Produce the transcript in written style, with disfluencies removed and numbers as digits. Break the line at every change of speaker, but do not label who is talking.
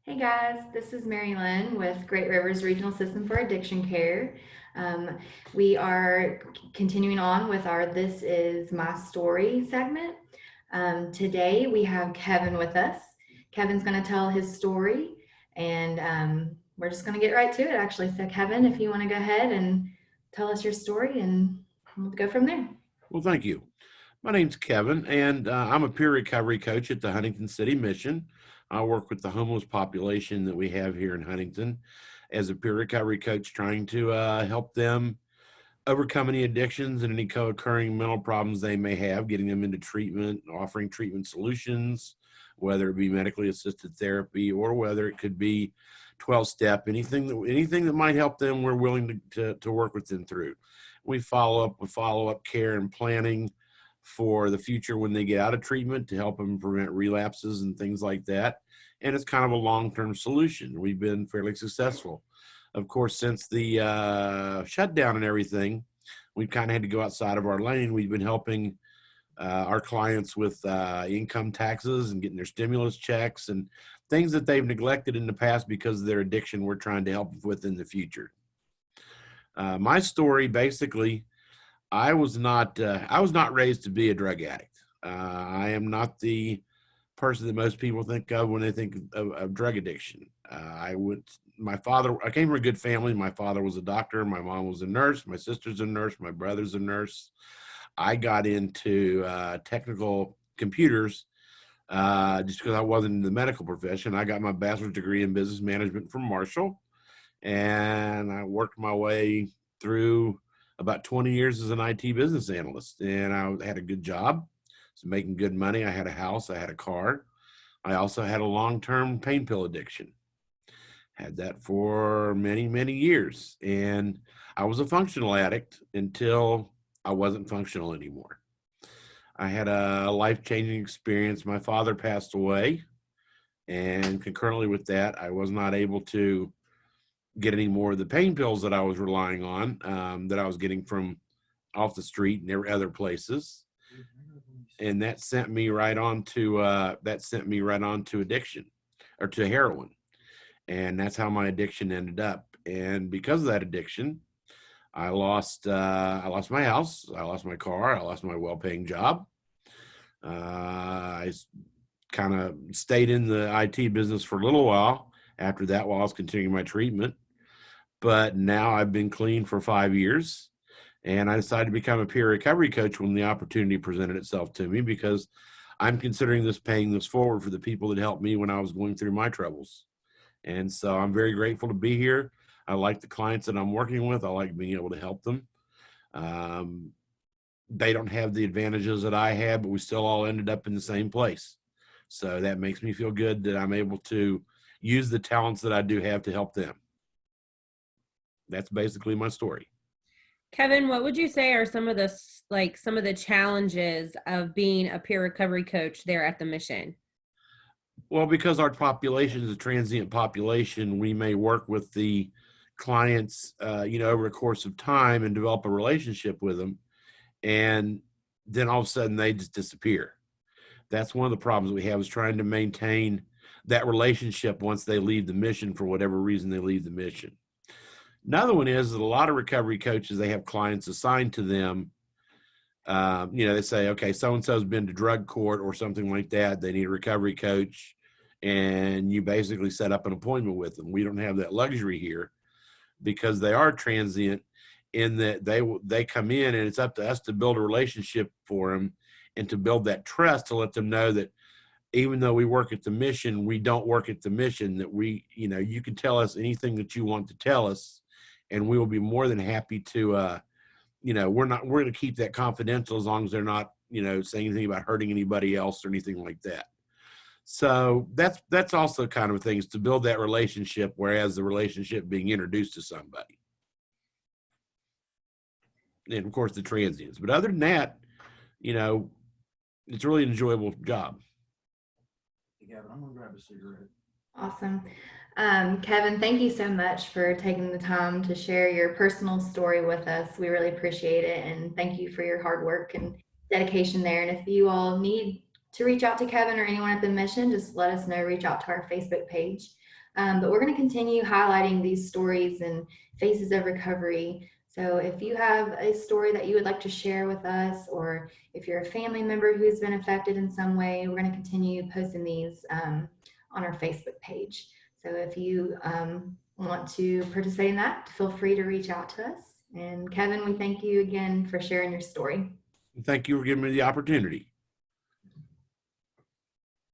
Hey guys, this is Mary Lynn with Great Rivers Regional System for Addiction Care. Um, we are continuing on with our This Is My Story segment. Today we have Kevin with us. Kevin's going to tell his story, and we're just going to get right to it actually. So, Kevin, if you want to go ahead and tell us your story, and we'll go from there.
Well, thank you. My name's Kevin, and I'm a peer recovery coach at the Huntington City Mission. I work with the homeless population that we have here in Huntington as a peer recovery coach, trying to help them overcome any addictions and any co occurring mental problems they may have, getting them into treatment, offering treatment solutions, whether it be medically assisted therapy or whether it could be 12 step, anything that might help them, we're willing to work with them through. We follow up with follow up care and planning for the future when they get out of treatment to help them prevent relapses and things like that. And it's kind of a long term solution. We've been fairly successful. Of course, since the shutdown and everything, we've kind of had to go outside of our lane. We've been helping our clients with income taxes and getting their stimulus checks and things that they've neglected in the past because of their addiction. We're trying to help with in the future. My story basically, I was not raised to be a drug addict. I am not the person that most people think of when they think of drug addiction. I came from a good family. My father was a doctor. My mom was a nurse. My sister's a nurse. My brother's a nurse. I got into technical computers just because I wasn't in the medical profession. I got my bachelor's degree in business management from Marshall, and I worked my way through about 20 years as an IT business analyst. And I had a good job, was making good money. I had a house, I had a car. I also had a long-term pain pill addiction. Had that for many, many years. And I was a functional addict until I wasn't functional anymore. I had a life-changing experience. My father passed away, and concurrently with that, I was not able to get any more of the pain pills that I was relying on, that I was getting from off the street and other places. And that sent me right on to addiction or to heroin. And that's how my addiction ended up. And because of that addiction, I lost my house, I lost my car, I lost my well-paying job. I kind of stayed in the IT business for a little while after that while I was continuing my treatment. But now I've been clean for 5 years, and I decided to become a peer recovery coach when the opportunity presented itself to me because I'm considering this paying this forward for the people that helped me when I was going through my troubles. And so I'm very grateful to be here. I like the clients that I'm working with. I like being able to help them. Um, they don't have the advantages that I have, but we still all ended up in the same place. So that makes me feel good that I'm able to use the talents that I do have to help them. That's basically my story.
Kevin, what would you say are some of the challenges of being a peer recovery coach there at the mission?
Well, because our population is a transient population, we may work with the clients, over a course of time and develop a relationship with them, and then all of a sudden they just disappear. That's one of the problems we have is trying to maintain that relationship once they leave the mission for whatever reason they leave the mission. Another one is that a lot of recovery coaches they have clients assigned to them. They say, okay, so and so's been to drug court or something like that. They need a recovery coach, and you basically set up an appointment with them. We don't have that luxury here because they are transient in that they come in, and it's up to us to build a relationship for them and to build that trust to let them know that even though we work at the mission, we don't work at the mission. That you can tell us anything that you want to tell us, and we will be more than happy to. We're going to keep that confidential as long as they're not, saying anything about hurting anybody else or anything like that. So that's also kind of things to build that relationship, whereas the relationship being introduced to somebody, and of course the transients. But other than that, you know, it's really an enjoyable job.
Gavin, I'm gonna grab a cigarette.
Awesome. Kevin, thank you so much for taking the time to share your personal story with us. We really appreciate it. And thank you for your hard work and dedication there. And if you all need to reach out to Kevin or anyone at the mission, just let us know, reach out to our Facebook page. But we're going to continue highlighting these stories and faces of recovery. So if you have a story that you would like to share with us, or if you're a family member who's been affected in some way, we're going to continue posting these on our Facebook page. So if you want to participate in that, feel free to reach out to us. And Kevin, we thank you again for sharing your story.
Thank you for giving me the opportunity.